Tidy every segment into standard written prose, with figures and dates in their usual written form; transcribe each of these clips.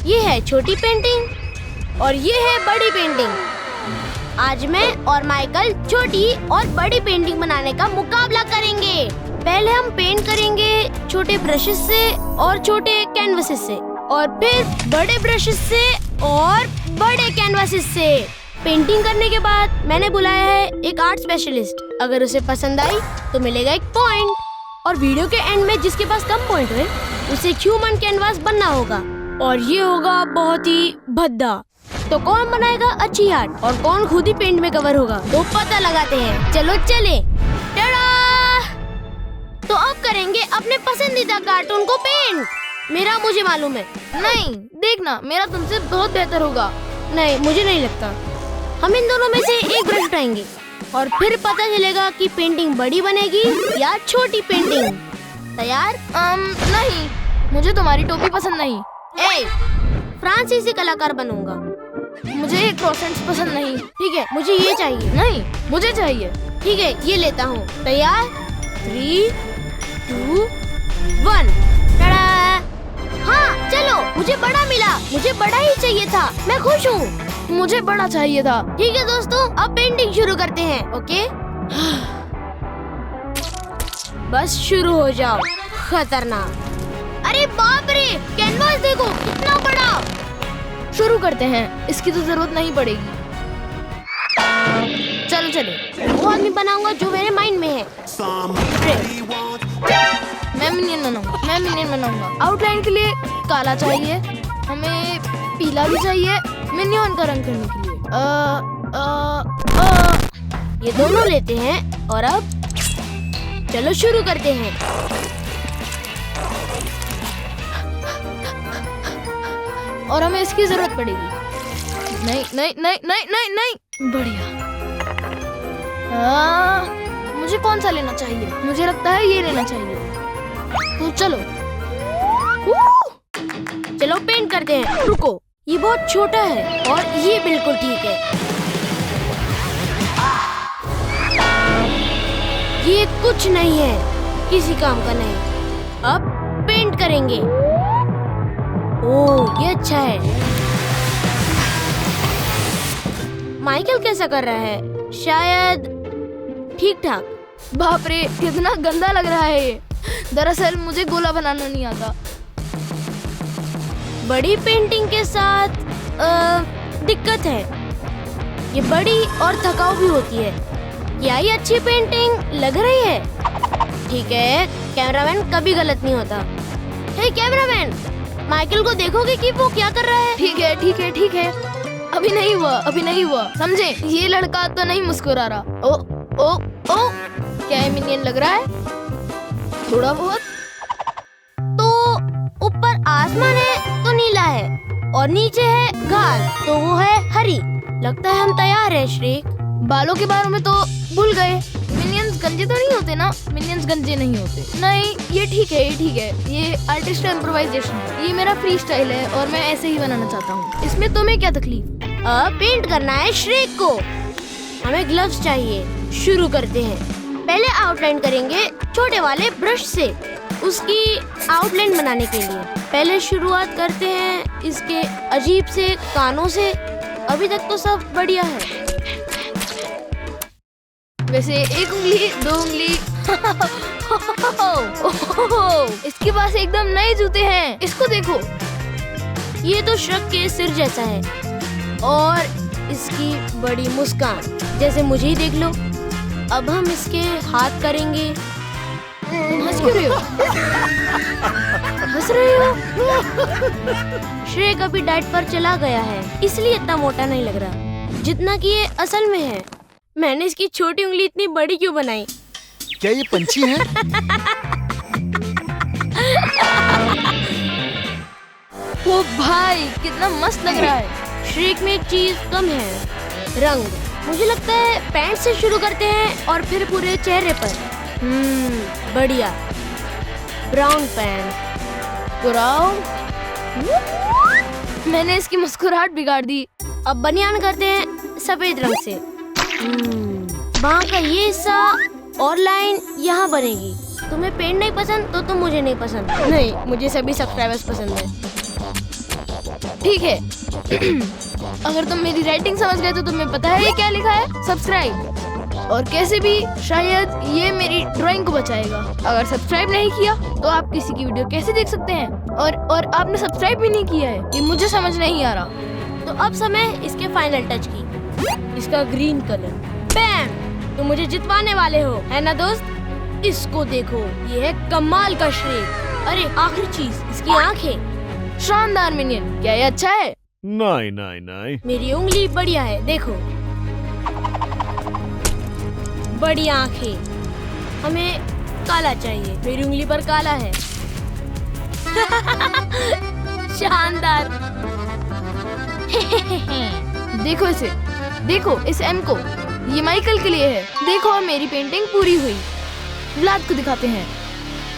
ये है छोटी पेंटिंग और ये है बड़ी पेंटिंग। आज मैं और माइकल छोटी और बड़ी पेंटिंग बनाने का मुकाबला करेंगे। पहले हम पेंट करेंगे छोटे ब्रशेस से और छोटे कैनवासेस से, और फिर बड़े ब्रशेस से और बड़े कैनवासेस से। पेंटिंग करने के बाद मैंने बुलाया है एक आर्ट स्पेशलिस्ट। अगर उसे पसंद आई तो मिलेगा 1 पॉइंट, और वीडियो के एंड में जिसके पास कम पॉइंट हुए उसे ह्यूमन कैनवास बनना होगा, और ये होगा बहुत ही भद्दा। तो कौन बनाएगा अच्छी आर्ट और कौन खुद ही पेंट में कवर होगा, तो पता लगाते हैं। चलो चले। टाडा! तो अब करेंगे अपने पसंदीदा कार्टून को पेंट। मेरा मुझे मालूम है। नहीं, देखना मेरा तुमसे बहुत बेहतर होगा। नहीं, मुझे नहीं लगता। हम इन दोनों में से एक ब्रश उठाएंगे और फिर पता चलेगा कि पेंटिंग बड़ी बनेगी या छोटी पेंटिंग। तैयार? नहीं, मुझे तुम्हारी टोपी पसंद नहीं। फ्रांसीसी कलाकार बनूंगा। मुझे क्रोसेंट्स पसंद नहीं। ठीक है, मुझे ये चाहिए। नहीं, मुझे चाहिए। ठीक है, ये लेता हूँ। तैयार? 3, 2, 1। हाँ चलो, मुझे बड़ा मिला। मुझे बड़ा ही चाहिए था। मैं खुश हूँ। मुझे बड़ा चाहिए था। ठीक है दोस्तों, अब पेंटिंग शुरू करते हैं। ओके? बस शुरू हो जाओ। खतरनाक। अरे बाप रे, कैनवास देखो कितना बड़ा। शुरू करते हैं, इसकी तो जरूरत नहीं पड़ेगी। चलो चले। वो आदमी बनाऊंगा जो मेरे माइंड में है। मैं मिनियन बनाऊंगा। आउटलाइन के लिए काला चाहिए, हमें पीला भी चाहिए मिनियन का रंग करने के लिए। ये दोनों लेते हैं और अब चलो शुरू करते हैं। और हमें इसकी जरूरत पड़ेगी। नहीं नहीं नहीं नहीं नहीं नहीं, बढ़िया। मुझे कौन सा लेना चाहिए? मुझे लगता है ये लेना चाहिए। तो चलो चलो पेंट करते हैं। रुको, ये बहुत छोटा है और ये बिल्कुल ठीक है। ये कुछ नहीं है, किसी काम का नहीं। अब पेंट करेंगे। ओह, ये अच्छा है। माइकल कैसा कर रहा है? शायद ठीक ठाक। बाप रे, कितना गंदा लग रहा है ये। दरअसल मुझे गोला बनाना नहीं आता। बड़ी पेंटिंग के साथ दिक्कत है, ये बड़ी और थकाऊ भी होती है। क्या ये अच्छी पेंटिंग लग रही है? ठीक है, कैमरामैन कभी गलत नहीं होता। हे कैमरामैन, माइकल को देखोगे कि वो क्या कर रहा है? ठीक है ठीक है ठीक है, अभी नहीं हुआ, समझे? ये लड़का तो नहीं मुस्कुरा रहा। ओ ओ ओ, क्या ये मिनियन लग रहा है? थोड़ा बहुत। तो ऊपर आसमान है तो नीला है, और नीचे है घास तो वो है हरी। लगता है हम तैयार हैं श्रेक। बालों के बारे में तो भूल गए। मिनियंस गंजे तो नहीं होते ना? मिनियंस गंजे नहीं होते। नहीं, ये ठीक है। ये आर्टिस्ट का इम्प्रोवाइजेशन है। ये मेरा फ्री स्टाइल है और मैं ऐसे ही बनाना चाहता हूँ। इसमें तुम्हें क्या तकलीफ? पेंट करना है श्रेक को। हमें ग्लव्स चाहिए। शुरू करते हैं। पहले आउटलाइन करेंगे छोटे वाले ब्रश से, उसकी आउटलाइन बनाने के लिए। पहले शुरुआत करते हैं इसके अजीब से कानों से। अभी तक तो सब बढ़िया है। वैसे 1 उंगली 2 उंगली। इसके पास एकदम नए जूते हैं। इसको देखो, ये तो श्रक के सिर जैसा है, और इसकी बड़ी मुस्कान जैसे मुझे ही देख लो। अब हम इसके हाथ करेंगे। हंस क्यों रहे हो? हंस रहे हो? श्रेक अभी डाइट पर चला गया है, इसलिए इतना मोटा नहीं लग रहा जितना कि ये असल में है। मैंने इसकी छोटी उंगली इतनी बड़ी क्यों बनाई? क्या ये पंछी है? ओ भाई, कितना मस्त लग रहा है। श्रेक में एक चीज कम है, रंग। मुझे लगता है पैंट से शुरू करते हैं और फिर पूरे चेहरे पर। बढ़िया। Brown pant. ब्राउन? मैंने इसकी मुस्कुराहट बिगाड़ दी। अब बनियान करते हैं सफेद रंग से। बाह का ये हिस्सा और लाइन यहाँ बनेगी। तुम्हें पेंट नहीं पसंद तो तुम मुझे नहीं पसंद। नहीं, मुझे सभी सब्सक्राइबर्स पसंद है। ठीक है। अगर तुम मेरी राइटिंग समझ गए तो तुम्हें पता है ये क्या लिखा है, सब्सक्राइब। और कैसे भी शायद ये मेरी ड्राइंग को बचाएगा। अगर सब्सक्राइब नहीं किया तो आप किसी की वीडियो कैसे देख सकते हैं, और आपने सब्सक्राइब भी नहीं किया है, ये मुझे समझ नहीं आ रहा। तो अब समय इसके फाइनल टच की, इसका ग्रीन कलर। बैम, तुम मुझे जितवाने वाले हो, है ना दोस्त? इसको देखो, ये है कमाल का श्रेक। अरे आखिरी चीज, इसकी आंखें। शानदार मिनियन, क्या ये अच्छा है? नहीं नहीं नहीं। मेरी उंगली बढ़िया है, देखो, बड़ी आंखें। हमें काला चाहिए, मेरी उंगली पर काला है। शानदार। देखो इसे, देखो इस एम को, ये माइकल के लिए है। देखो अब मेरी पेंटिंग पूरी हुई। व्लाद को दिखाते हैं।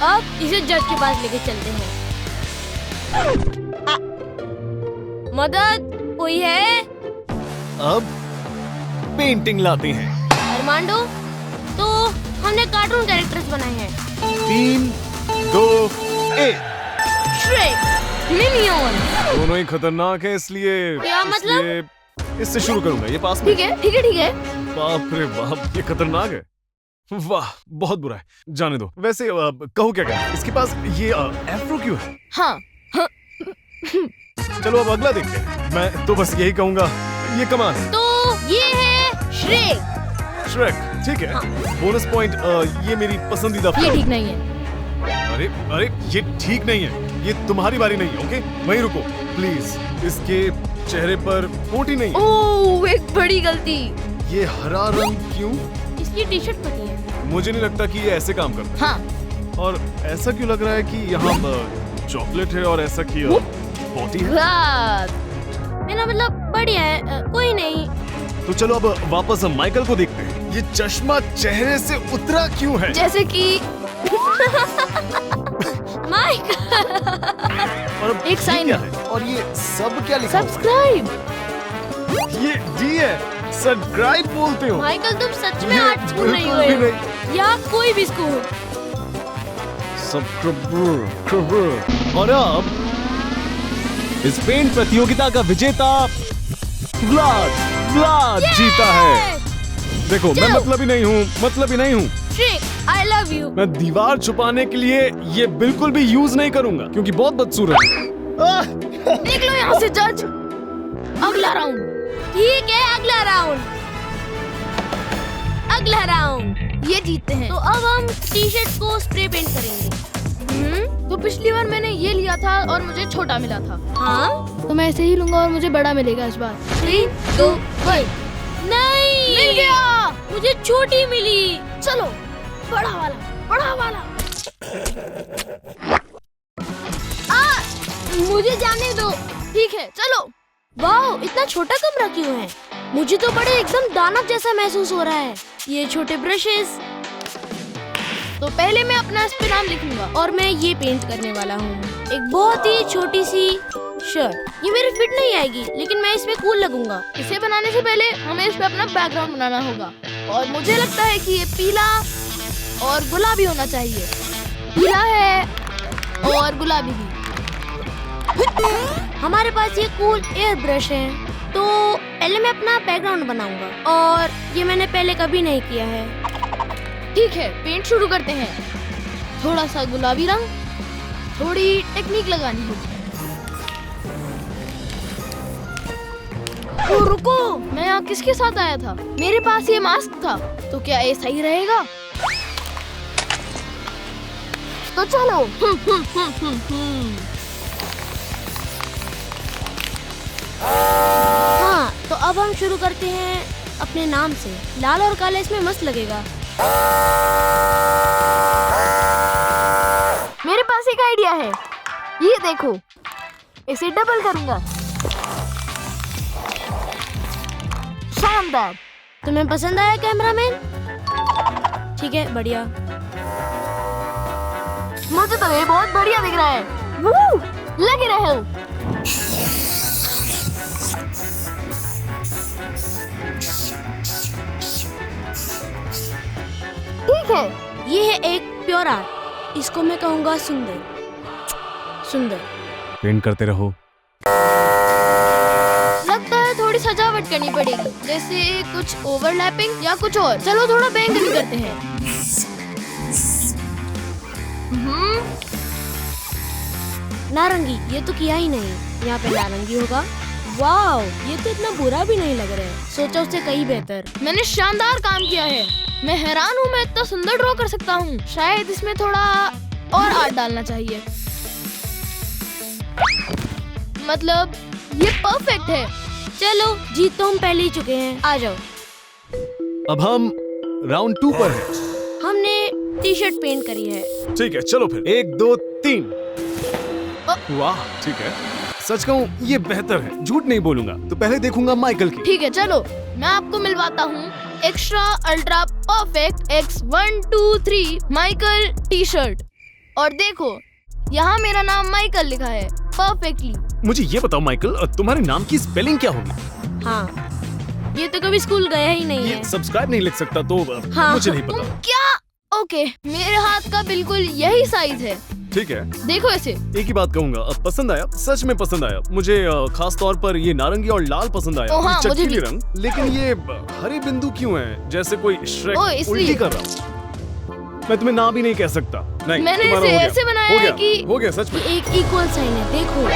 अब इसे जज के पास लेके चलते हैं। मदद, कोई है? अब पेंटिंग लाते हैं। अरमांडो, तो हमने कार्टून कैरेक्टर्स बनाए हैं। 3, 2, 1। Shrek, minion. दोनों ही खतरनाक है, इसलिए क्या मतलब? इसलिए इससे शुरू करूंगा। ये पास में। ठीक है ठीक है ठीक है। बाप रे बाप, ये खतरनाक है। वाह, बहुत बुरा है, जाने दो। वैसे कहूँ क्या क्या, इसके पास ये एफ्रो क्यों है? हाँ, चलो अब अगला देखते हैं। मैं तो बस यही कहूंगा, ये कमाल है। तो ये है श्रेक। श्रेक, ठीक है। बोनस पॉइंट, ये मेरी पसंदीदा ये फिल्म। ठीक नहीं है। अरे अरे, ये ठीक नहीं है, ये तुम्हारी बारी नहीं है। ओके, वहीं रुको प्लीज। इसके चेहरे पर मोटी नहीं है। ओह, एक बड़ी गलती। ये हरा रंग क्यों? इसकी टी शर्ट फटी है। मुझे नहीं लगता कि ये ऐसे काम करता हाँ, है। और ऐसा क्यों लग रहा है कि यहाँ चॉकलेट है और ऐसा कि पोटी है? व्लाद। मेरा मतलब बढ़िया है, कोई नहीं। तो चलो अब वापस हम माइकल को देखते हैं। ये चश्मा चेहरे से उतरा क्यों है? जैसे कि माइकल। और अब एक ये साइन क्या है। है? और ये सब क्या लिखा हुआ सब्सक्राइब। है? ये डी है, सब्सक्राइब बोलते हो? माइकल, तुम सच में ये आर्ट स्कूल नहीं बिल्कुल भी हुए नहीं। या कोई भी स्कूल। सब्सक्राइब। और अब इस पेंट प्रतियोगिता का विजेता व्लाद जीता है। देखो, मैं चलो। मतलब ही नहीं हूँ। Shrek, I love you. मैं दीवार छुपाने के लिए ये बिल्कुल भी यूज नहीं करूंगा, क्योंकि बहुत बदसूरत है। देख लो यहाँ से जज। अगला राउंड। ठीक है, अगला राउंड। अगला राउंड। ये जीतते हैं। तो अब हम टी शर्ट को स्प्रे पेंट करेंगे। तो पिछली बार मैंने ये लिया था और मुझे छोटा मिला था, हाँ, तो मैं ऐसे ही लूंगा और मुझे बड़ा मिलेगा इस बार। 3, 2, 1। नहीं, मिल गया। मुझे छोटी मिली। चलो, बड़ा वाला, बड़ा वाला। मुझे जाने दो। ठीक है, चलो। वाह, इतना छोटा कमरा क्यों है? मुझे तो बड़े एकदम दानव जैसा महसूस हो रहा है। ये छोटे ब्रशेस। तो पहले मैं अपना इस पे नाम लिखूंगा। और मैं ये पेंट करने वाला हूँ, एक बहुत ही छोटी सी शर्ट। ये मेरे फिट नहीं आएगी, लेकिन मैं इसमें कूल लगूंगा। इसे बनाने से पहले हमें इस पे अपना बैकग्राउंड बनाना होगा, और मुझे लगता है कि ये पीला और गुलाबी होना चाहिए। पीला है और गुलाबी भी। हमारे पास ये कूल एयर ब्रश है, तो पहले मैं अपना बैकग्राउंड बनाऊंगा, और ये मैंने पहले कभी नहीं किया है। ठीक है, पेंट शुरू करते हैं। थोड़ा सा गुलाबी रंग, थोड़ी टेक्निक लगानी होगी। तो रुको, मैं यहाँ किसके साथ आया था? मेरे पास ये मास्क था, तो क्या ये सही रहेगा? तो चलो। हाँ, तो अब हम शुरू करते हैं अपने नाम से। लाल और काला इसमें मस्त लगेगा। मेरे पास एक आइडिया है, ये देखो, इसे डबल करूंगा। शानदार। तुम्हें पसंद आया कैमरामैन? ठीक है, बढ़िया। मुझे तो ये बहुत बढ़िया दिख रहा है। वू! लगे रहो। ठीक है, ये है एक प्योर आर्ट। इसको मैं कहूँगा सुंदर। सुंदर। पेंट करते रहो। ऐड करनी पड़ेगी, जैसे कुछ ओवरलैपिंग या कुछ और। चलो थोड़ा बैंगनी करते हैं। नारंगी, ये तो किया ही नहीं। यहाँ पे नारंगी होगा। वाओ, ये तो इतना बुरा भी नहीं लग रहा है, सोचा उससे कहीं बेहतर। मैंने शानदार काम किया है। मैं हैरान हूँ मैं इतना सुंदर ड्रॉ कर सकता हूँ। शायद इसमें थोड़ा और आर्ट डालना चाहिए। मतलब ये परफेक्ट है। चलो, जीत तो हम पहले ही चुके हैं, आ जाओ। अब हम राउंड 2 पर हैं। हमने टी शर्ट पेंट करी है। ठीक है, चलो फिर 1 2 3। वाह, ठीक है। सच कहूँ ये बेहतर है, झूठ नहीं बोलूंगा। तो पहले देखूंगा माइकल की। ठीक है, चलो मैं आपको मिलवाता हूँ extra ultra perfect X1 2 3 Michael T shirt. और देखो, यहाँ मेरा नाम माइकल लिखा है परफेक्टली। मुझे ये बताओ माइकल, तुम्हारे नाम की स्पेलिंग क्या होगी? हाँ, ये तो कभी स्कूल गया ही नहीं ये है। सब्सक्राइब नहीं लिख सकता तो हाँ। मुझे नहीं तुम पता। क्या? ओके, मेरे हाथ का बिल्कुल यही साइज है। ठीक है, देखो ऐसे। एक ही बात कहूंगा, पसंद आया, सच में पसंद आया मुझे। खास तौर पर ये नारंगी और लाल पसंद आया। ओ हाँ, ये मुझे चटकीले भी। रंग। लेकिन ये हरे बिंदु क्यों हैं? जैसे कोई श्रेक ओ, इसलिए। उल्टी कर रहा। मैं तुम्हें ना भी नहीं कह सकता। नहीं, मैंने तुम्हारा इसे हो गया। ऐसे बनाया हो है गया, कि- हो गया सच में। ये एक इक्वल साइन है, देखो।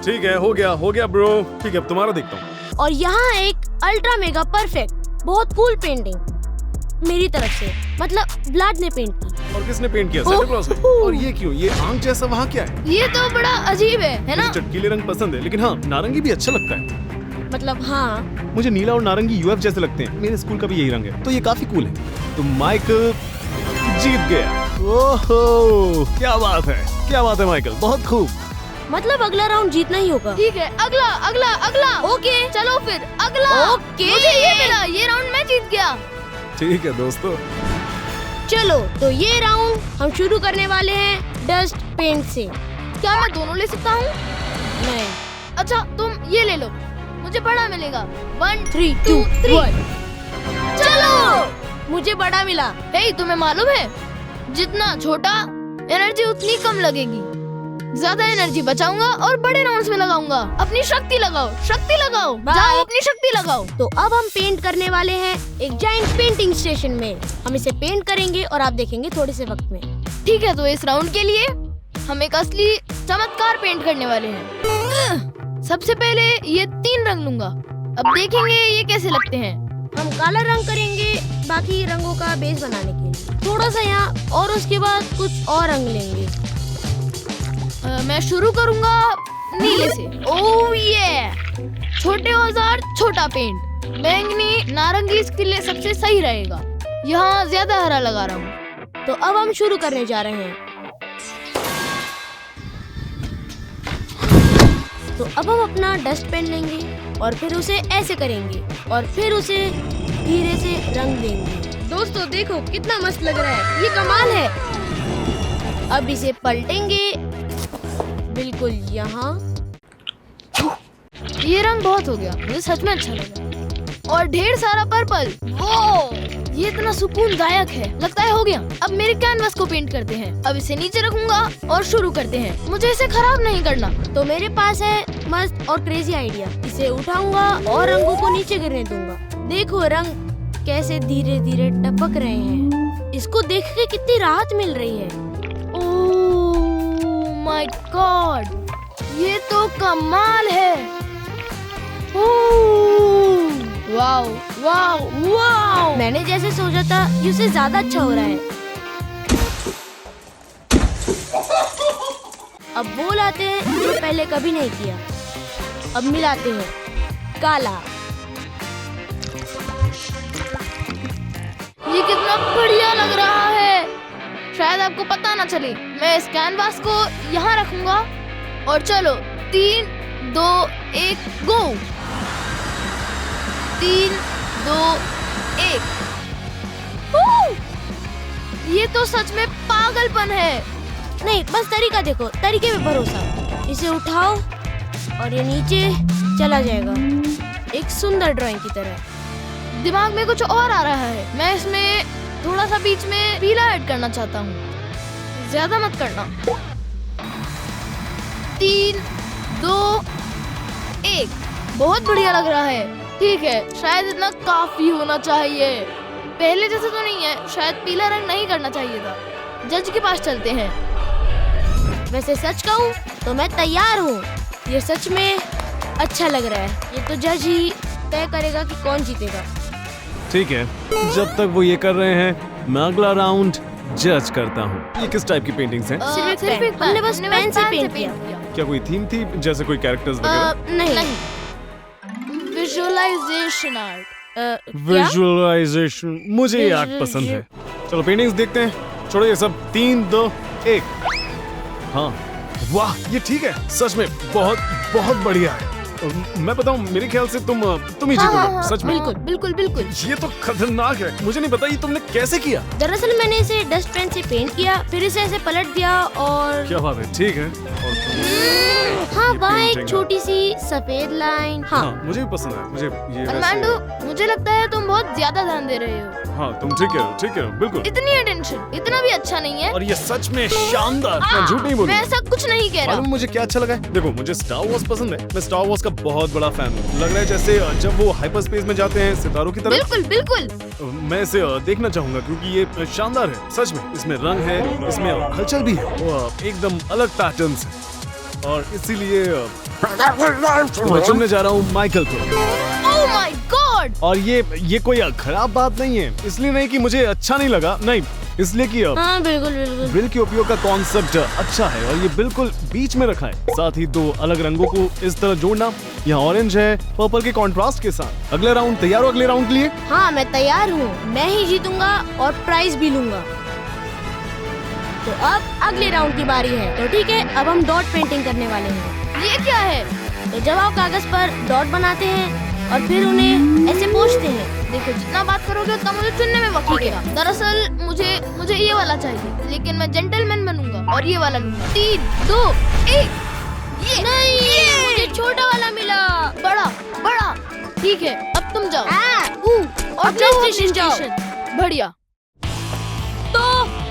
ठीक है, हो गया ब्रो। ठीक है, अब तुम्हारा देखता हूँ। और यहाँ एक अल्ट्रा मेगा परफेक्ट बहुत कूल पेंटिंग मेरी तरफ से, मतलब व्लाड ने पेंट की। और किसने पेंट किया? सैंटा क्लॉज ने। और ये क्यों? ये आंख जैसा वहाँ क्या है? ये तो बड़ा अजीब है ना? मुझे चटकीले रंग पसंद है, लेकिन हाँ, नारंगी भी अच्छा लगता है। मतलब हाँ, मुझे नीला और नारंगी यूएफ जैसे लगते हैं। मेरे स्कूल का भी यही रंग है, तो ये काफी कूल है। तो माइकल जीत गया। ओहो, क्या बात है माइकल, बहुत खूब। मतलब अगला राउंड जीतना ही होगा। ठीक है, अगला अगला अगला। ओके, चलो फिर अगला। ओके। मुझे ये मिला, ये राउंड मैं जीत गया। ठीक है दोस्तों। चलो तो ये राउंड हम शुरू करने वाले हैं डस्ट पेंट से। क्या मैं दोनों ले सकता हूँ? नहीं, अच्छा, तुम ये ले लो, मुझे बड़ा मिलेगा। 1 3 2 2 3। 1। चलो, मुझे बड़ा मिला। हे, तुम्हें मालूम है, जितना छोटा एनर्जी उतनी कम लगेगी। ज्यादा एनर्जी बचाऊंगा और बड़े राउंड्स में लगाऊंगा। अपनी शक्ति लगाओ, शक्ति लगाओ, बाय। जाओ अपनी शक्ति लगाओ। तो अब हम पेंट करने वाले हैं एक जाइंट पेंटिंग स्टेशन में। हम इसे पेंट करेंगे और आप देखेंगे थोड़े से वक्त में। ठीक है, तो इस राउंड के लिए हम एक असली चमत्कार पेंट करने वाले हैं। सबसे पहले ये 3 रंग लूंगा। अब देखेंगे ये कैसे लगते हैं। हम काला रंग करेंगे बाकी रंगों का बेस बनाने के लिए, थोड़ा सा यहाँ, और उसके बाद कुछ और रंग लेंगे। मैं शुरू करूंगा नीले से। ओह ये छोटे औजार, छोटा पेंट। बैंगनी, नारंगी इसके लिए सबसे सही रहेगा। यहाँ ज्यादा हरा लगा रहा हूँ। तो अब हम शुरू करने जा रहे हैं। तो अब हम अपना डस्ट पेन लेंगे और फिर उसे ऐसे करेंगे और फिर उसे धीरे से रंग देंगे। दोस्तों देखो कितना मस्त लग रहा है, ये कमाल है। अब इसे पलटेंगे बिल्कुल यहाँ। ये रंग बहुत हो गया, मुझे सच में अच्छा लगा। और ढेर सारा पर्पल। ओह, ये इतना सुकूनदायक है। लगता है हो गया। अब मेरे कैनवस को पेंट करते हैं। अब इसे नीचे रखूंगा और शुरू करते हैं। मुझे इसे खराब नहीं करना। तो मेरे पास है मस्त और क्रेजी आइडिया। इसे उठाऊंगा और रंगों को नीचे गिरने दूंगा। देखो रंग कैसे धीरे धीरे टपक रहे हैं। इसको देख के कितनी राहत मिल रही है। ओह माय गॉड, ये तो कमाल है। Oh wow wow wow. मैंने जैसे सोचा था उससे ज्यादा अच्छा हो रहा है। अब वो लाते हैं जो पहले कभी नहीं किया। अब मिलाते हैं काला। ये कितना बढ़िया लग रहा है। शायद आपको पता ना चले। मैं इस कैनवास को यहाँ रखूंगा और चलो 3 2 1 गो। 3 2 1। ये तो सच में पागलपन है। नहीं, बस तरीका देखो, तरीके में भरोसा। इसे उठाओ और ये नीचे चला जाएगा एक सुंदर ड्राइंग की तरह। दिमाग में कुछ और आ रहा है। मैं इसमें थोड़ा सा बीच में पीला ऐड करना चाहता हूँ। ज्यादा मत करना। 3 2 1 बहुत बढ़िया लग रहा है। ठीक है, शायद इतना काफी होना चाहिए। पहले जैसे तो नहीं है, शायद पीला रंग नहीं करना चाहिए था। जज के पास चलते हैं। वैसे सच कहूँ तो मैं तैयार हूँ। ये सच में अच्छा लग रहा है। ये तो जज ही तय करेगा कि कौन जीतेगा। ठीक है, जब तक वो ये कर रहे हैं मैं अगला राउंड जज करता हूँ। ये किस टाइप की पेंटिंग्स हैं? सिर्फ एक पेन। हमने बस पेन से पेंट किया। क्या कोई थीम थी, जैसे कोई कैरेक्टर्स वगैरह? नहीं। Visualisation art. क्या? विजुअलाइजेशन, मुझे ये आर्ट पसंद है। चलो पेंटिंग्स देखते हैं। छोड़ो ये सब। 3 2 1। हाँ, वाह, ये ठीक है। सच में बहुत बहुत बढ़िया है। मैं बताऊं, मेरे ख्याल से तुम ही जीतोगे। सच में बिल्कुल बिल्कुल बिल्कुल। ये तो खतरनाक है। मुझे नहीं पता ये तुमने कैसे किया। दरअसल मैंने इसे डस्ट पेन से पेंट किया, फिर इसे ऐसे पलट दिया और क्या बात है, ठीक है। और हाँ, ये वहाँ एक painting छोटी सी सफेद लाइन। हाँ, मुझे भी पसंद है। मुझे ये अरमांडो, मुझे लगता है तुम बहुत ज्यादा ध्यान दे रहे हो। हाँ, तुम ठीक है, ठीक है, बिल्कुल। इतनी अटेंशन इतना भी अच्छा नहीं है। और ये सच में शानदार। मैं झूठ नहीं मैं बोलूंगा। ऐसा कुछ नहीं कह रहा। मालूम मुझे क्या अच्छा लगा है? देखो, मुझे स्टार वॉर्स पसंद है। मैं स्टार वॉर्स का बहुत बड़ा फैन हूँ। लग रहा है जैसे जब वो हाइपर स्पेस में जाते हैं सितारों की तरह। बिल्कुल बिल्कुल। मैं इसे देखना चाहूंगा क्योंकि ये शानदार है। सच में इसमें रंग है, इसमें हलचल भी है, वो एकदम अलग पैटर्न्स है। और इसीलिए मैं चुनने जा रहा हूँ माइकल को। Oh my God. और ये कोई खराब बात नहीं है। इसलिए नहीं कि मुझे अच्छा नहीं लगा, नहीं, इसलिए कि हाँ, बिल्कुल बिल्कुल। ब्रिल के उपयोग का कॉन्सेप्ट अच्छा है और ये बिल्कुल बीच में रखा है। साथ ही 2 अलग रंगों को इस तरह जोड़ना, यहाँ ऑरेंज है पर्पल के कॉन्ट्रास्ट के साथ। अगले राउंड तैयार हो? अगले राउंड के लिए? हाँ, मैं तैयार हूँ। मैं ही जीतूंगा और प्राइज भी लूंगा। तो अब अगले राउंड की बारी है। तो ठीक है, अब हम डॉट पेंटिंग करने वाले हैं। ये क्या है? तो जब आप कागज पर डॉट बनाते हैं और फिर उन्हें ऐसे पोंछते हैं। देखो, जितना बात करोगे उतना मुझे चुनने में वक्त लगेगा। दरअसल मुझे ये वाला चाहिए, लेकिन मैं जेंटलमैन बनूंगा और ये वाला लूंगा। 3 2 1। ये नहीं, मुझे छोटा वाला मिला। बड़ा बड़ा। ठीक है, अब तुम जाओ। और अपने जाओ स्टेशन जाओ। बढ़िया। तो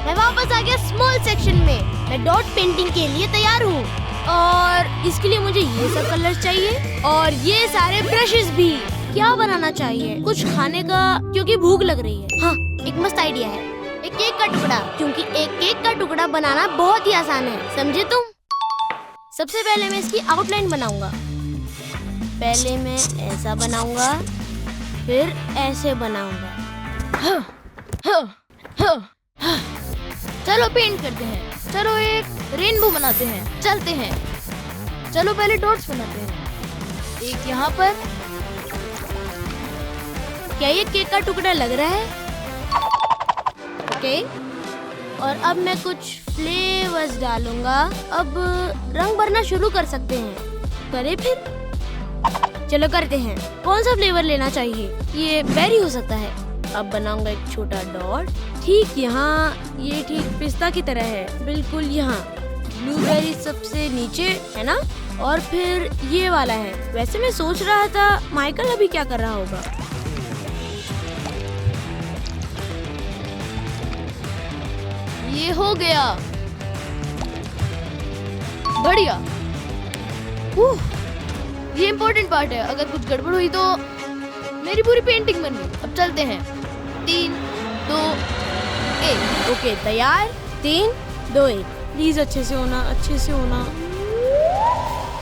मैं वापस आ गया स्मॉल सेक्शन में। मैं डॉट पेंटिंग के लिए तैयार हूँ और इसके लिए मुझे ये सब कलर्स चाहिए और ये सारे ब्रशेस भी। क्या बनाना चाहिए? कुछ खाने का, क्योंकि भूख लग रही है। हाँ, एक मस्त आइडिया है। एक केक का टुकड़ा, क्योंकि एक केक का टुकड़ा बनाना बहुत ही आसान है। समझे तुम? सबसे पहले मैं इसकी आउटलाइन बनाऊंगा। पहले मैं ऐसा बनाऊंगा, फिर ऐसे बनाऊंगा। चलो पेंट करते हैं। चलो एक रेनबो बनाते हैं। चलते हैं। चलो पहले डॉट्स बनाते हैं। एक यहाँ पर। क्या ये केक का टुकड़ा लग रहा है? ओके। और अब मैं कुछ फ्लेवर्स डालूंगा। अब रंग भरना शुरू कर सकते हैं। करें फिर? चलो करते हैं। कौन सा फ्लेवर लेना चाहिए? ये बेरी हो सकता है। अब बनाऊंगा एक छोटा डॉट ठीक यहाँ। ये ठीक पिस्ता की तरह है, बिल्कुल यहाँ। ब्लूबेरी सबसे नीचे है ना, और फिर ये वाला है। वैसे मैं सोच रहा था माइकल अभी क्या कर रहा होगा। ये हो गया। बढ़िया। ये इम्पोर्टेंट पार्ट है। अगर कुछ गड़बड़ हुई तो मेरी पूरी पेंटिंग बन गई। अब चलते हैं। 3 2 1। ओके, तैयार? 3 2 1। प्लीज अच्छे से होना, अच्छे से होना।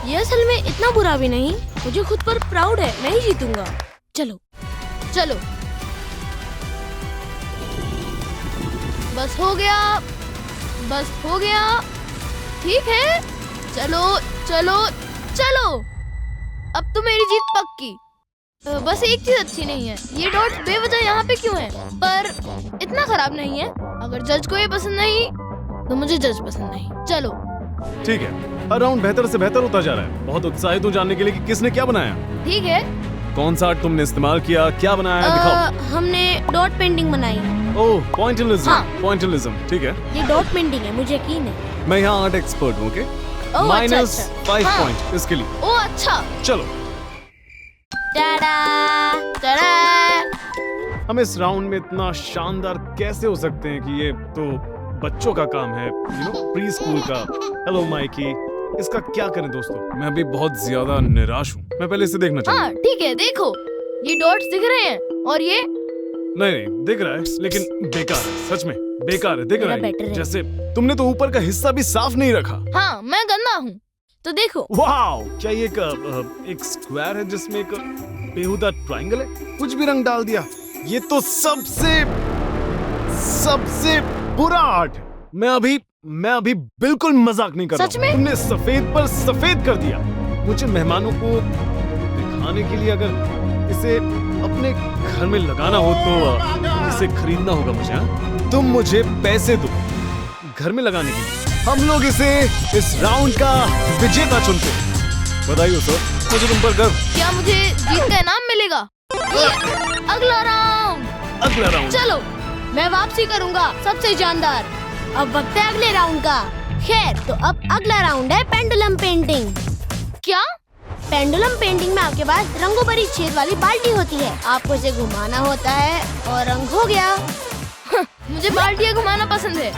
ये असल में इतना बुरा भी नहीं। मुझे खुद पर प्राउड है। मैं ही जीतूंगा। चलो चलो। बस हो गया, बस हो गया। ठीक है, चलो चलो चलो। अब तो मेरी जीत पक्की। बस एक चीज अच्छी नहीं है, ये डॉट बेवजह यहाँ पे क्यों है? पर इतना खराब नहीं है। अगर जज को ये पसंद नहीं तो मुझे जज पसंद नहीं। चलो ठीक है, हर राउंड बेहतर से बेहतर होता जा रहा है। बहुत उत्साहित हूँ जानने के लिए कि किसने क्या बनाया। ठीक है। कौन सा आर्ट तुमने इस्तेमाल किया, क्या बनाया, दिखाओ। हमने डॉट पेंटिंग बनाई। ओह, पॉइंटिलिज्म। हाँ। पॉइंटिलिज्म, ठीक है। ये डॉट पेंटिंग है, मुझे यकीन है। मैं यहाँ आर्ट एक्सपर्ट हूँ। ओके, ओह, माइनस अच्छा। 5 हाँ। पॉइंट इसके लिए। ओ अच्छा। चलो, टाडा! टाडा! हम इस राउंड में इतना शानदार कैसे हो सकते हैं कि ये तो बच्चों का काम है, यू नो, प्री स्कूल का। हेलो माइकी, इसका क्या करें दोस्तों, मैं अभी बहुत ज्यादा निराश हूँ। मैं पहले इसे देखना चाहूँगा। हाँ ठीक है, देखो ये डॉट्स दिख रहे हैं और ये नहीं दिख रहा है, लेकिन बेकार है, सच में बेकार है, दिख रहा मेरा better है। है। जैसे तुमने तो ऊपर का हिस्सा भी साफ नहीं रखा। हाँ मैं गंदा हूँ तो देखो। वाओ, क्या ये एक स्क्वायर है जिसमें एक बेहुदा ट्रायंगल है? कुछ भी रंग डाल दिया। ये तो सबसे बुरा आर्ट है। मैं अभी बिल्कुल मजाक नहीं कर रहा सच हूँ। में? तुमने सफेद पर सफेद कर दिया। मुझे मेहमानों को दिखाने के लिए अगर इसे अपने घर में लगाना हो तो इसे खरीदना होगा मुझे। हाँ? तुम मुझे पैसे दो घर में लगाने के लिए। हम लोग इसे इस राउंड का विजेता चुनते हैं। बधाई हो सर, मुझे तुम पर गर्व। क्या मुझे जीत का इनाम मिलेगा? ये अगला राउंड। अगला राउंड। चलो मैं वापसी करूंगा सबसे जानदार। अब वक्त है अगले राउंड का। खैर, तो अब अगला राउंड है पेंडुलम पेंटिंग। क्या? पेंडुलम पेंटिंग में आपके पास रंगों भरी छेद वाली बाल्टी होती है। आपको इसे घुमाना होता है और रंग हो गया। मुझे बाल्टियाँ घुमाना पसंद है।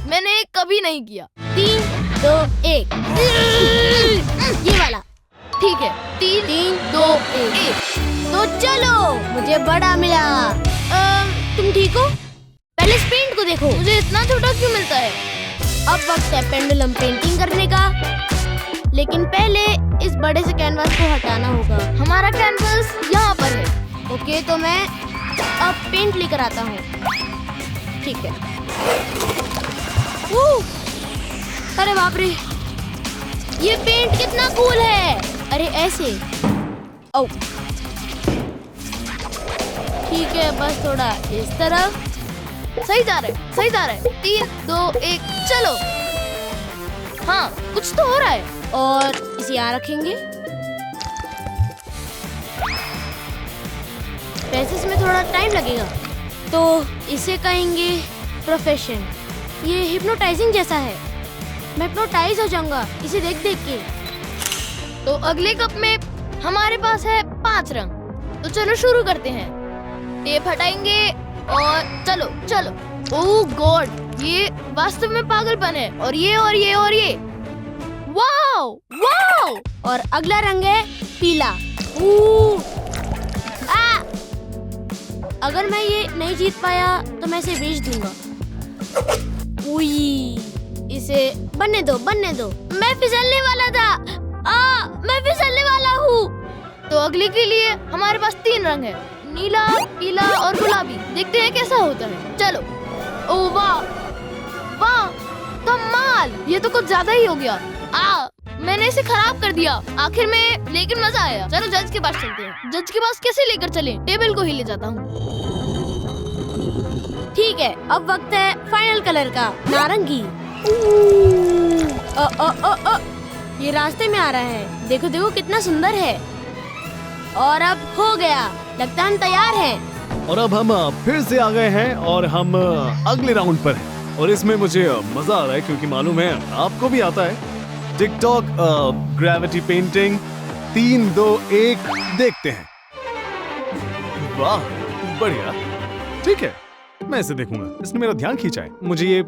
मैंने कभी नहीं किया। 3, 2, 1। ये वाला। ठीक है, 3, 2, 1। तो चलो, मुझे बड़ा मिला। तुम ठीक हो? पहले इस पेंट को देखो। मुझे इतना छोटा क्यों मिलता है? अब वक्त है पेंडुलम पेंटिंग करने का। लेकिन पहले इस बड़े से कैनवास को हटाना होगा। हमारा कैनवस यहाँ पर है। ओके, तो मैं अब पेंट लेकर आता हूँ। ठीक है। अरे बाप रे, ये पेंट कितना कूल है। अरे ऐसे। ओ ठीक है, बस थोड़ा इस तरफ। सही जा रहा है, सही जा रहा है। 3, 2, 1 चलो। हाँ कुछ तो हो रहा है। और इसे यहाँ रखेंगे। वैसे इसमें थोड़ा टाइम लगेगा, तो इसे कहेंगे प्रोफेशन। ये हिप्नोटाइजिंग जैसा है। मैं हिप्नोटाइज हो जाऊंगा इसे देख देख के। तो अगले कप में हमारे पास है 5 रंग। तो चलो शुरू करते हैं। टेप हटाएंगे और चलो चलो। ओह गॉड, ये वास्तव में पागलपन है। और ये और ये और ये। Wow wow. और अगला रंग है पीला। अगर मैं ये नहीं जीत पाया तो मैं इसे बेच दूंगा। इसे बनने दो, बनने दो। मैं फिसलने वाला था। मैं फिसलने वाला हूँ। तो अगले के लिए हमारे पास 3 रंग है, नीला, पीला और गुलाबी। देखते हैं कैसा होता है। चलो। ओह वाह वाह, कमाल। ये तो कुछ ज्यादा ही हो गया। मैंने इसे खराब कर दिया आखिर में, लेकिन मजा आया। चलो जज के पास चलते हैं। जज के पास कैसे लेकर चले? टेबल को ही ले जाता हूँ। ठीक है, अब वक्त है फाइनल कलर का, नारंगी। ये रास्ते में आ रहा है। देखो देखो कितना सुंदर है। और अब हो गया, लगता है हम तैयार हैं। और अब हम फिर से आ गए हैं और हम अगले राउंड पर हैं। और इसमें मुझे मजा आ रहा है क्योंकि मालूम है आपको भी आता है। टिकटॉक ग्रेविटी पेंटिंग 3, 2, 1 देखते हैं। वाह बढ़िया, ठीक है मैं इसे देखूंगा। इसने मेरा ध्यान खींचा है। मुझे ये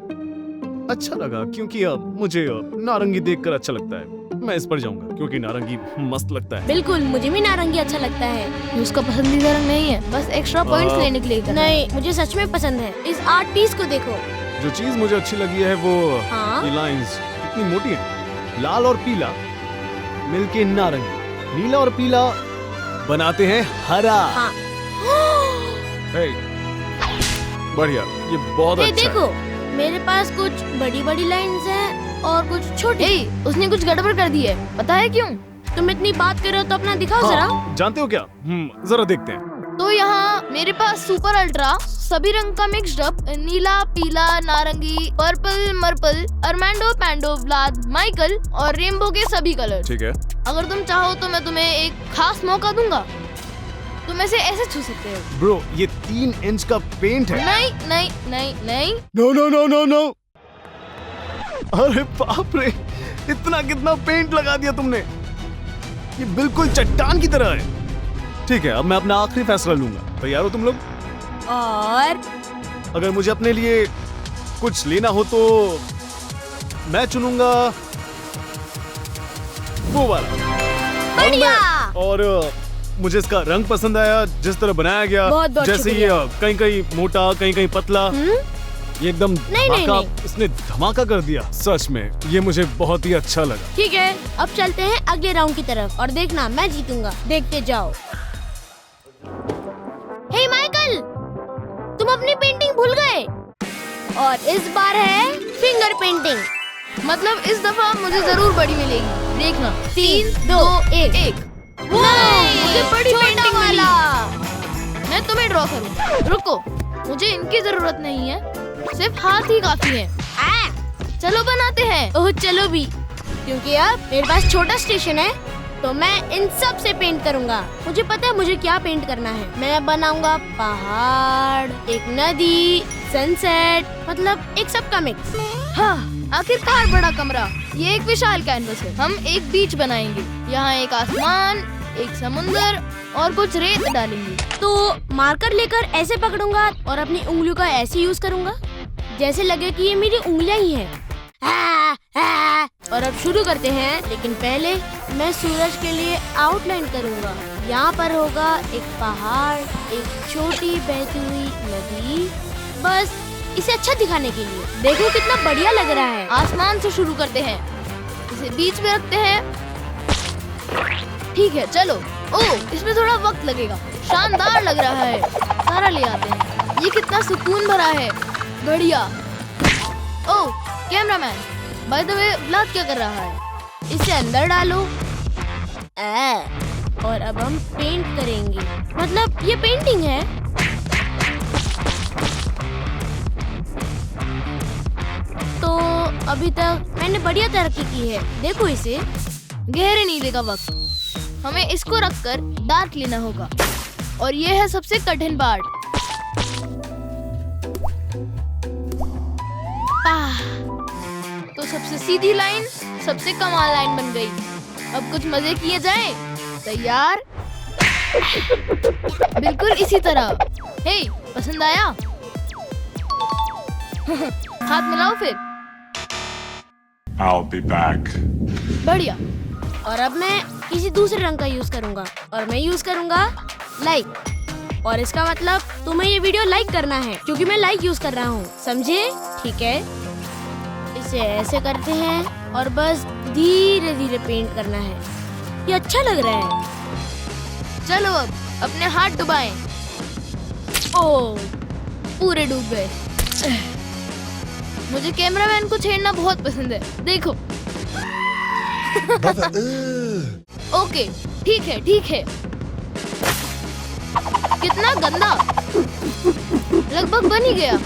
अच्छा लगा क्योंकि मुझे नारंगी देखकर अच्छा लगता है। मैं इस पर जाऊंगा क्योंकि नारंगी मस्त लगता है। बिल्कुल, मुझे भी नारंगी अच्छा लगता है। ये उसका पसंदीदा रंग नहीं है, बस एक्स्ट्रा पॉइंट्स लेने के लिए करना है। नहीं, मुझे सच में पसंद है। इस आर्ट पीस को देखो। जो चीज मुझे अच्छी लगी है वो हाँ? ये लाइंस कितनी मोटी हैं। लाल और पीला मिलके नारंगी, नीला और पीला बनाते हैं हरा। हाँ। हे, बढ़िया, ये बहुत ये अच्छा देखो, है। मेरे पास कुछ बड़ी बड़ी लाइंस हैं और कुछ छोटी। उसने कुछ गड़बड़ कर दी है, पता है क्यों? तुम इतनी बात कर रहे हो तो अपना दिखाओ जरा। हाँ, जानते हो क्या? जरा देखते हैं। तो यहाँ मेरे पास सुपर अल्ट्रा सभी रंग का मिक्स्ड अप, नीला, पीला, नारंगी, पर्पल, मर्पल, अर्मांडो, पैंडो, व्लाद, माइकल और रेनबो के सभी कलर। ठीक है, अगर तुम चाहो तो मैं तुम्हें एक खास मौका दूंगा। तुम ऐसे ऐसे छू सकते हो। ब्रो ये 3 इंच का पेंट है। नहीं नहीं नहीं नहीं। No no no no no. अरे बाप रे, इतना कितना पेंट लगा दिया तुमने। ये बिल्कुल चट्टान की तरह है। ठीक है, अब मैं अपना आखिरी फैसला लूंगा। तैयार हो तुम लोग? और अगर मुझे अपने लिए कुछ लेना हो तो मैं चुनूंगा वो वाला। बढ़िया। और मुझे इसका रंग पसंद आया, जिस तरह बनाया गया। बहुत बहुत जैसे ये कहीं कहीं मोटा, कहीं कहीं पतला। ये एकदम नहीं, धमाका, नहीं। इसने धमाका कर दिया। सच में ये मुझे बहुत ही अच्छा लगा। ठीक है, अब चलते हैं अगले राउंड की तरफ और देखना मैं जीतूंगा। देखते जाओ। हे माइकल, तुम अपनी पेंटिंग भूल गए और इस बार है फिंगर पेंटिंग। मतलब इस दफा मुझे जरूर बड़ी मिलेगी। देखना 3, 2, 1। मुझे बड़ी छोटा पेंटिंग वाला। मिली। मैं तुम्हें ड्रॉ करूँ। रुको, मुझे इनकी जरूरत नहीं है, सिर्फ हाथ ही काफी है। चलो बनाते हैं। ओह चलो भी, क्योंकि अब मेरे पास छोटा स्टेशन है तो मैं इन सब से पेंट करूंगा। मुझे पता है मुझे क्या पेंट करना है। मैं बनाऊंगा पहाड़, एक नदी, सनसेट, मतलब एक सबका मिक्स। हाँ, आखिरकार बड़ा कमरा। ये एक विशाल कैनवस है। हम एक बीच बनाएंगे। यहाँ एक आसमान, एक समुंदर और कुछ रेत डालेंगे। तो मार्कर लेकर ऐसे पकड़ूंगा और अपनी उंगलियों का ऐसे यूज करूंगा जैसे लगे कि ये मेरी उंगलियां ही हैं। और अब शुरू करते हैं, लेकिन पहले मैं सूरज के लिए आउटलाइन करूंगा। यहाँ पर होगा एक पहाड़, एक छोटी बहती हुई नदी, बस इसे अच्छा दिखाने के लिए। देखो कितना बढ़िया लग रहा है। आसमान से शुरू करते हैं, इसे बीच में रखते हैं। ठीक है, चलो। ओह, इसमें थोड़ा वक्त लगेगा। शानदार लग रहा है। सारा ले आते हैं। ये कितना सुकून भरा है। बढ़िया। ओह, cameraman, by the way, Vlad क्या कर रहा है? इसे अंदर डालो। और अब हम पेंट करेंगे। मतलब ये पेंटिंग है। तो अभी तक मैंने बढ़िया तरक्की की है। देखो इसे। गहरे नीले का वक्त। हमें इसको रखकर डार्क लेना होगा और ये है सबसे कठिन पार्ट। तो सबसे सीधी लाइन सबसे कमाल लाइन बन गई। अब कुछ मजे किए जाएं। तैयार? बिल्कुल इसी तरह। हे, पसंद आया? हाथ मिलाओ फिर। I'll be back. बढ़िया। और अब मैं किसी दूसरे रंग का यूज करूंगा और मैं यूज करूंगा लाइक। और इसका मतलब तुम्हें ये वीडियो लाइक करना है क्योंकि मैं लाइक यूज कर रहा हूँ, समझे? ठीक है, इसे ऐसे करते हैं और बस धीरे धीरे पेंट करना है। ये अच्छा लग रहा है। चलो अब अपने हाथ डुबाएं। ओह, पूरे डूब गए। मुझे कैमरामैन को छेड़ना बहुत पसंद है। देखो। ओके, ठीक है, ठीक है। कितना गंदा। लगभग बन ही गया।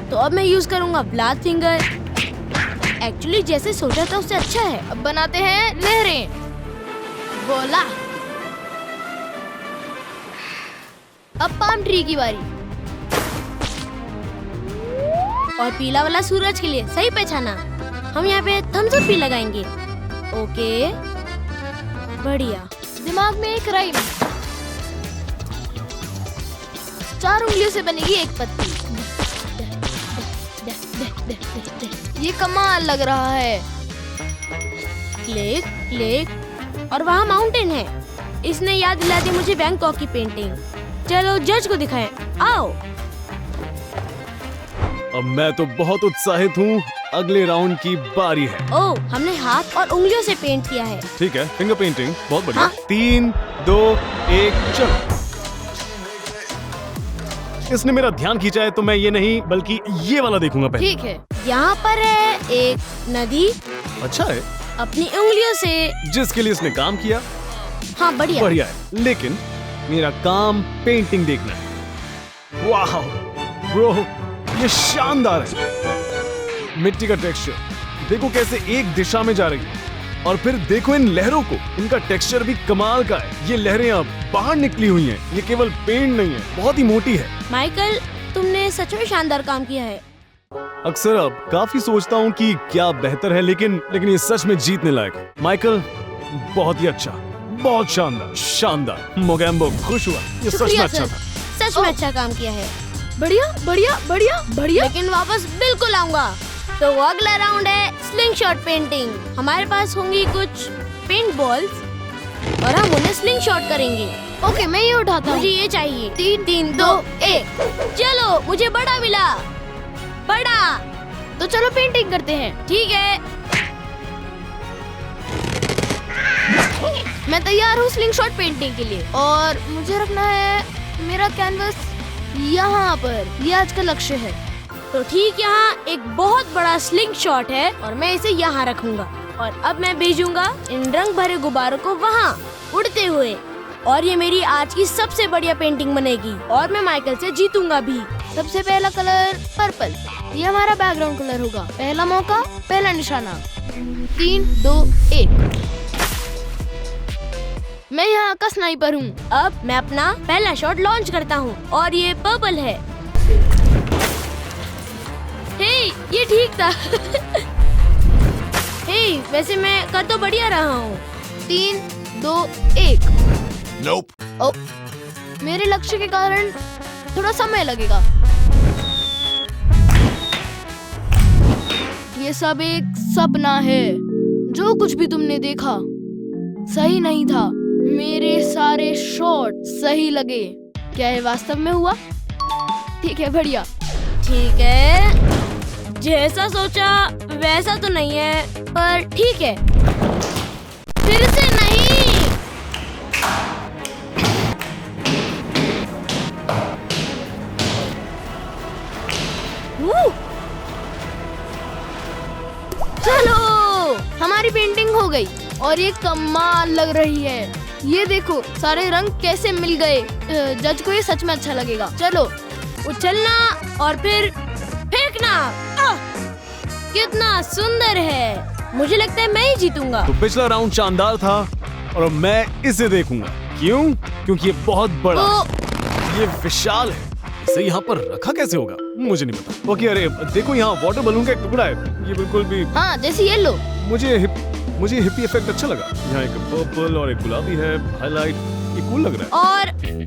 तो अब मैं यूज करूंगा ब्लैक फिंगर। एक्चुअली जैसे सोचा था उससे अच्छा है। अब बनाते हैं लहरें। बोला। अब पाम ट्री की बारी। और पीला वाला सूरज के लिए सही पहचाना। हम यहाँ पे थम्स अप भी लगाएंगे। ओके, बढ़िया। दिमाग में एक राइम। 4 उंगलियों से बनेगी एक पत्ती। ये कमाल लग रहा है। लेक, लेक और वहाँ माउंटेन है। इसने याद दिला दी मुझे बैंकॉक की पेंटिंग। चलो जज को दिखाएं। आओ। अब मैं तो बहुत उत्साहित हूँ। अगले राउंड की बारी है। ओह, हमने हाथ और उंगलियों से पेंट किया है। ठीक है, फिंगर पेंटिंग बहुत बढ़िया। हाँ। 3, 2, 1, चलो। इसने मेरा ध्यान खींचा है तो मैं ये नहीं बल्कि ये वाला देखूंगा पहले। ठीक है। यहाँ पर है एक नदी। अच्छा है। अपनी उंगलियों से। जिसके लिए इसने काम किया, हाँ, बढ़िया। बढ़िया है। लेकिन मेरा काम पेंटिंग देखना है। वाह ब्रो, ये शानदार है। मिट्टी का टेक्सचर देखो कैसे एक दिशा में जा रही है। और फिर देखो इन लहरों को, इनका टेक्सचर भी कमाल का है। ये लहरें अब बाहर निकली हुई हैं। ये केवल पेंट नहीं है, बहुत ही मोटी है। माइकल, तुमने सच में शानदार काम किया है। अक्सर अब काफी सोचता हूँ कि क्या बेहतर है, लेकिन ये सच में जीतने लायक है। माइकल, बहुत ही अच्छा, बहुत शानदार, शानदार। मोगैम्बो खुश हुआ। ये सच में शुक्रिया अच्छा सर। था। सच में अच्छा काम किया है। बढ़िया, बढ़िया, बढ़िया, बढ़िया। लेकिन वापस बिल्कुल आऊंगा। तो वो अगला राउंड है स्लिंग शॉट पेंटिंग। हमारे पास होंगी कुछ पेंट बॉल्स और हम उन्हें स्लिंग शॉट करेंगे। ओके, मैं ये उठाता मुझे हूँ। ये चाहिए। 3, 3, 2, 1। चलो, मुझे बड़ा मिला। बड़ा। तो चलो पेंटिंग करते हैं। ठीक है। मैं तैयार हूँ स्लिंग शॉट पेंटिंग के लिए, और मुझे रखना है मेरा कैनवस यहाँ पर। ये आज का लक्ष्य है। तो ठीक, यहाँ एक बहुत बड़ा स्लिंग शॉट है और मैं इसे यहाँ रखूंगा। और अब मैं भेजूंगा इन रंग भरे गुब्बारों को वहाँ उड़ते हुए, और ये मेरी आज की सबसे बढ़िया पेंटिंग बनेगी और मैं माइकल से जीतूंगा भी। सबसे पहला कलर पर्पल। ये हमारा बैकग्राउंड कलर होगा। पहला मौका, पहला निशाना। 3, 2, 1। मैं यहाँ का स्नाइपर हूँ। अब मैं अपना पहला शॉट लॉन्च करता हूँ और ये पर्पल है। हे, ये ठीक था। हे, वैसे मैं कर तो बढ़िया रहा हूँ। 3, 2, 1। Nope. ओ, मेरे लक्ष्य के कारण थोड़ा समय लगेगा। ये सब एक सपना है। जो कुछ भी तुमने देखा सही नहीं था। मेरे सारे शॉट सही लगे। क्या ये वास्तव में हुआ? ठीक है, बढ़िया। ठीक है, जैसा सोचा वैसा तो नहीं है, पर ठीक है। फिर से नहीं। चलो, हमारी पेंटिंग हो गई और ये कमाल लग रही है। ये देखो, सारे रंग कैसे मिल गए। जज को ये सच में अच्छा लगेगा। चलो, उछलना और फिर फेंकना। कितना सुंदर है। मुझे लगता है मैं ही जीतूंगा। तो पिछला राउंड शानदार था और अब मैं इसे देखूंगा। क्यों? क्योंकि ये बहुत बड़ा, ये विशाल है। इसे यहाँ पर रखा कैसे होगा मुझे नहीं पता। ओके, अरे देखो, यहाँ वाटर बलून का एक टुकड़ा है। ये बिल्कुल भी हाँ, जैसे ये लो। मुझे हिप्पी इफेक्ट अच्छा लगा। यहाँ एक पर्पल और एक गुलाबी है हाईलाइट। ये कूल लग रहा है। और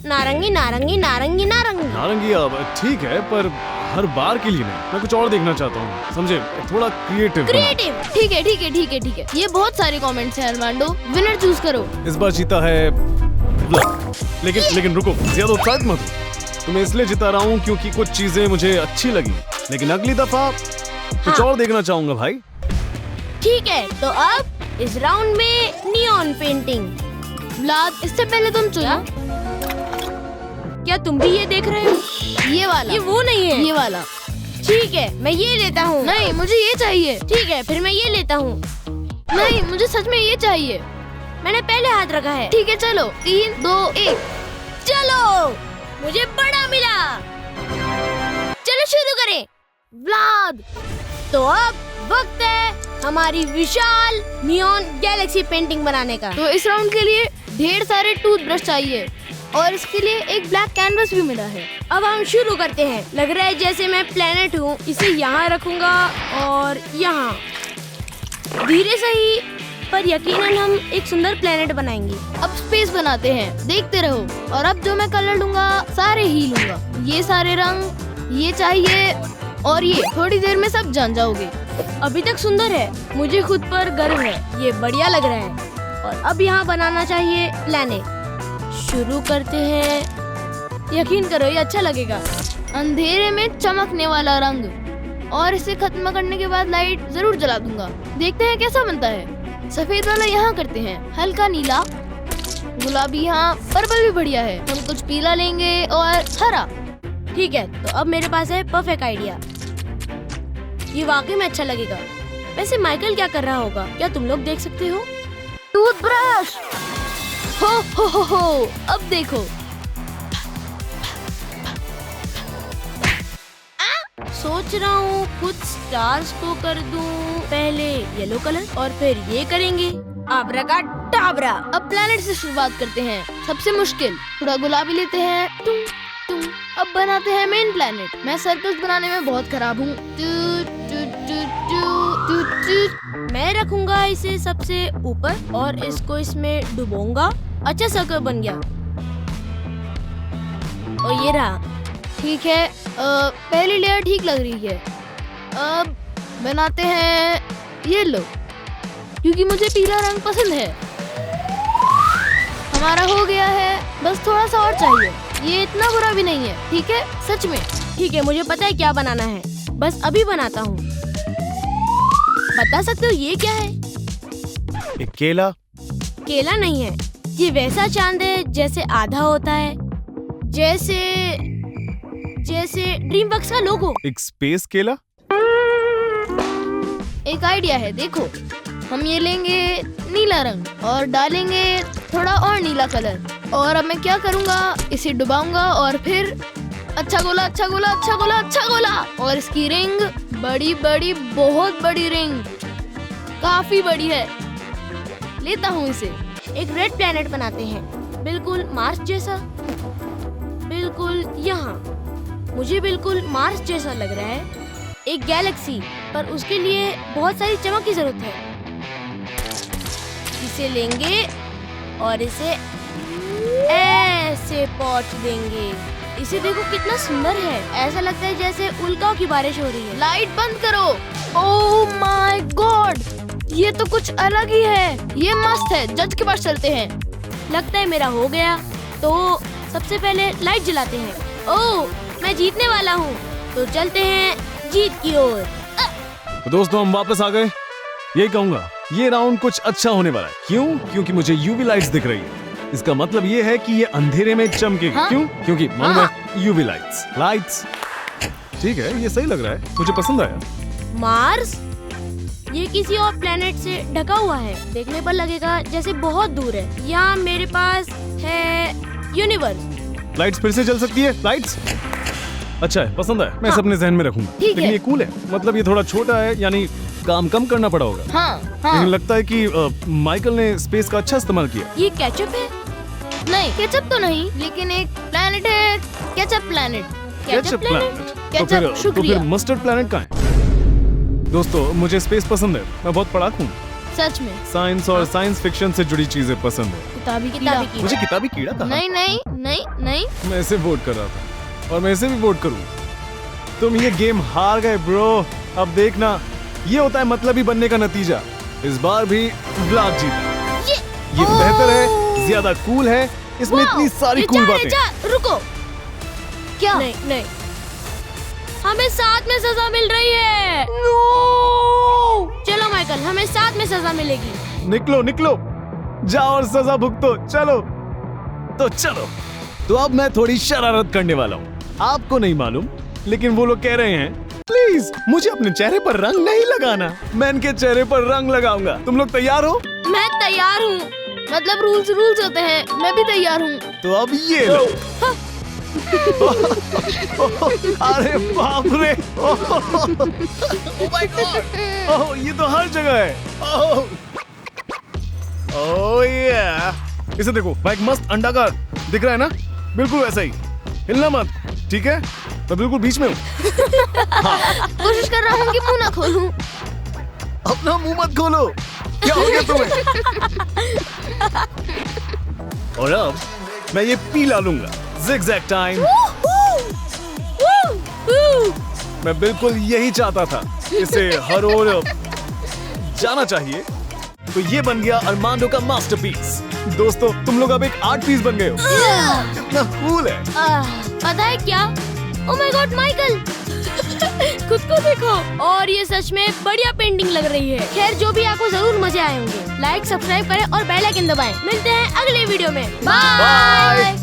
नारंगी नारंगी नारंगी नारंगी। नारंगी अब ठीक है, पर हर बार के लिए नहीं। मैं कुछ और देखना चाहता हूँ, समझे? थोड़ा क्रिएटिव। क्रिएटिव। ठीक है, ठीक है, ठीक है, ठीक है। ये बहुत सारे कमेंट्स हैं अरमांडो। विनर चूज करो। इस बार जीता है ब्लैक। लेकिन रुको, ज्यादा उत्साहित मत हो। तुम्हें इसलिए जिता रहा हूँ क्योंकि कुछ चीजें मुझे अच्छी लगी, लेकिन अगली दफा कुछ और देखना चाहूंगा भाई। ठीक है, तो अब इस राउंड में नियॉन पेंटिंग। व्लाद, इससे पहले तुम चुनो। क्या तुम भी ये देख रहे हो? ये वाला। ये वो नहीं है। ये वाला। ठीक है, मैं ये लेता हूँ। नहीं, मुझे ये चाहिए। ठीक है, फिर मैं ये लेता हूँ। नहीं, मुझे सच में ये चाहिए। मैंने पहले हाथ रखा है। ठीक है, चलो। 3, 2, 1। चलो, मुझे बड़ा मिला। चलो शुरू करें। व्लाद, तो अब वक्त है हमारी विशाल नियॉन गैलेक्सी पेंटिंग बनाने का। तो इस राउंड के लिए ढेर सारे टूथब्रश चाहिए और इसके लिए एक ब्लैक कैनवस भी मिला है। अब हम शुरू करते हैं। लग रहा है जैसे मैं प्लेनेट हूँ। इसे यहाँ रखूंगा और यहाँ। धीरे सही, पर यकीनन हम एक सुंदर प्लेनेट बनाएंगे। अब स्पेस बनाते हैं, देखते रहो। और अब जो मैं कलर लूंगा सारे ही लूंगा। ये सारे रंग, ये चाहिए, और ये थोड़ी देर में सब जान जाओगे। अभी तक सुंदर है। मुझे खुद पर गर्व है। ये बढ़िया लग रहा है। और अब यहाँ बनाना चाहिए प्लेनेट। शुरू करते हैं। यकीन करो, ये अच्छा लगेगा। अंधेरे में चमकने वाला रंग, और इसे खत्म करने के बाद लाइट जरूर जला दूंगा। देखते हैं कैसा बनता है। सफेद वाला यहाँ करते हैं, हल्का नीला, गुलाबी यहाँ, पर्पल भी बढ़िया है। हम कुछ पीला लेंगे और हरा। ठीक है, तो अब मेरे पास है परफेक्ट आइडिया। ये वाकई में अच्छा लगेगा। वैसे माइकल क्या कर रहा होगा, क्या तुम लोग देख सकते हो? टूथब्रश। हो, अब देखो। सोच रहा हूँ कुछ स्टार्स को कर दूं। पहले येलो कलर और फिर ये करेंगे आब्राकाडाब्रा। अब प्लैनेट से शुरुआत करते हैं। सबसे मुश्किल, थोड़ा गुलाबी लेते हैं। टुम टुम। अब बनाते हैं मेन प्लैनेट। मैं सर्कल्स बनाने में बहुत खराब हूँ। मैं रखूंगा इसे सबसे ऊपर और इसको इसमें डुबोऊंगा। अच्छा सर्कल बन गया। और ये रहा। ठीक है, पहली लेयर ठीक लग रही है। अब बनाते हैं येलो, क्योंकि मुझे पीला रंग पसंद है। हमारा हो गया है, बस थोड़ा सा और चाहिए। ये इतना बुरा भी नहीं है, ठीक है? सच में। ठीक है, मुझे पता है क्या बनाना है, बस अभी बनाता हूँ। बता सकते हो ये क्या है? एक केला। केला नहीं है, ये वैसा चांद है जैसे आधा होता है, जैसे ड्रीम वर्क्स का लोगो। एक स्पेस केला। एक आइडिया है, देखो। हम ये लेंगे नीला रंग और डालेंगे थोड़ा और नीला कलर, और अब मैं क्या करूँगा, इसे डुबाऊंगा और फिर अच्छा गोला, अच्छा गोला, अच्छा गोला, अच्छा गोला। और इसकी रिंग बड़ी बड़ी, बहुत बड़ी रिंग, काफी बड़ी है। लेता हूँ इसे। एक रेड प्लेनेट बनाते हैं, बिल्कुल मार्स जैसा, बिल्कुल यहाँ। मुझे बिल्कुल मार्स जैसा लग रहा है। एक गैलेक्सी, पर उसके लिए बहुत सारी चमक की जरूरत है। इसे लेंगे और इसे ऐसे पोंछ देंगे। इसे देखो कितना सुंदर है, ऐसा लगता है जैसे उल्काओं की बारिश हो रही है। लाइट बंद करो। ओह माय गॉड, ये तो कुछ अलग ही है। ये मस्त है, जज के पास चलते हैं। लगता है मेरा हो गया, तो सबसे पहले लाइट जलाते हैं। ओह, मैं जीतने वाला हूँ, तो चलते हैं जीत की ओर। तो दोस्तों हम वापस आ गए। यही कहूंगा, ये राउंड कुछ अच्छा होने वाला है। क्यों? क्योंकि मुझे यूवी लाइट्स दिख रही है। इसका मतलब ये है कि ये अंधेरे में चमकेगी। हाँ? क्यों? क्योंकि मालूम है यूवी लाइट्स। ठीक है, ये सही लग रहा है, मुझे पसंद आया। मार्स? ये किसी और प्लेनेट से ढका हुआ है, देखने पर लगेगा जैसे बहुत दूर है। यहाँ मेरे पास है यूनिवर्स। लाइट्स फिर से जल सकती है। लाइट्स अच्छा है, पसंद है। मैं इसे अपने जहन में रखूंगा। ठीक लेकिन है। ये कूल है, मतलब ये थोड़ा छोटा है, यानी काम कम करना पड़ा होगा। हाँ, लेकिन हाँ। लगता है कि माइकल ने स्पेस का अच्छा इस्तेमाल किया। ये केचप है? नहीं, केचप तो नहीं, लेकिन एक प्लेनेट है, ketchup planet. Ketchup planet. Ketchup, तो शुक्रिया। फिर मस्टर्ड प्लैनेट कहाँ है? दोस्तों मुझे स्पेस पसंद है, मैं बहुत पढ़ाक हूँ। सच में। साइंस और साइंस फिक्शन से जुड़ी चीजें पसंद है। किताबी किताबी कीड़ा। की। मुझे किताबी कीड़ा कहा। नहीं नहीं नहीं नहीं। मैं इसे वोट कर रहा था और मैं इसे भी वोट करूँ। तुम ये गेम हार गए ब्रो। अब देखना, ये होता है मतलबी बनने का नतीजा। इस बार भी व्लाद जीता। ये बेहतर है, ज्यादा कूल है, इसमें इतनी सारी कूल बातें। रुको। क्या? नहीं नहीं, हमें साथ में सजा मिल रही है। चलो माइकल, हमें साथ में सजा मिलेगी। निकलो, जाओ और सजा भुगतो। चलो। तो अब मैं थोड़ी शरारत करने वाला हूँ। आपको नहीं मालूम, लेकिन वो लोग कह रहे हैं प्लीज मुझे अपने चेहरे पर रंग नहीं लगाना। मैं इनके चेहरे पर रंग लगाऊंगा। तुम लोग तैयार हो? मैं तैयार हूँ। मतलब रूल्स होते हैं, मैं भी तैयार हूँ। तो अब ये लो। अरे बाप रे। Oh my God. ओह, ये तो हर जगह है। ओह या। इसे देखो, भाई एक मस्त अंडाकार दिख रहा है ना? बिल्कुल वैसा ही। हिलना मत, ठीक है? मैं बिल्कुल बीच में हूँ। कोशिश कर रहा हूँ कि मुंह ना खोलूं। अपना मुंह मत खोलो। क्या हो गया तुम्हें? और अब मैं ये पीला लूंगा। Zigzag time. मैं बिल्कुल यही चाहता था, इसे हर ओर जाना चाहिए। तो ये बन गया अरमांडो का मास्टरपीस। दोस्तों तुम लोग अब एक आर्ट पीस बन गए हो। कितना कूल है। पता है क्या? ओह माय गॉड माइकल, खुद को देखो। और ये सच में बढ़िया पेंटिंग लग रही है। खैर जो भी, आपको जरूर मजे आए होंगे। लाइक, सब्सक्राइब करें और बेल आइकन दबाएं। मिलते हैं अगले वीडियो में। बाय।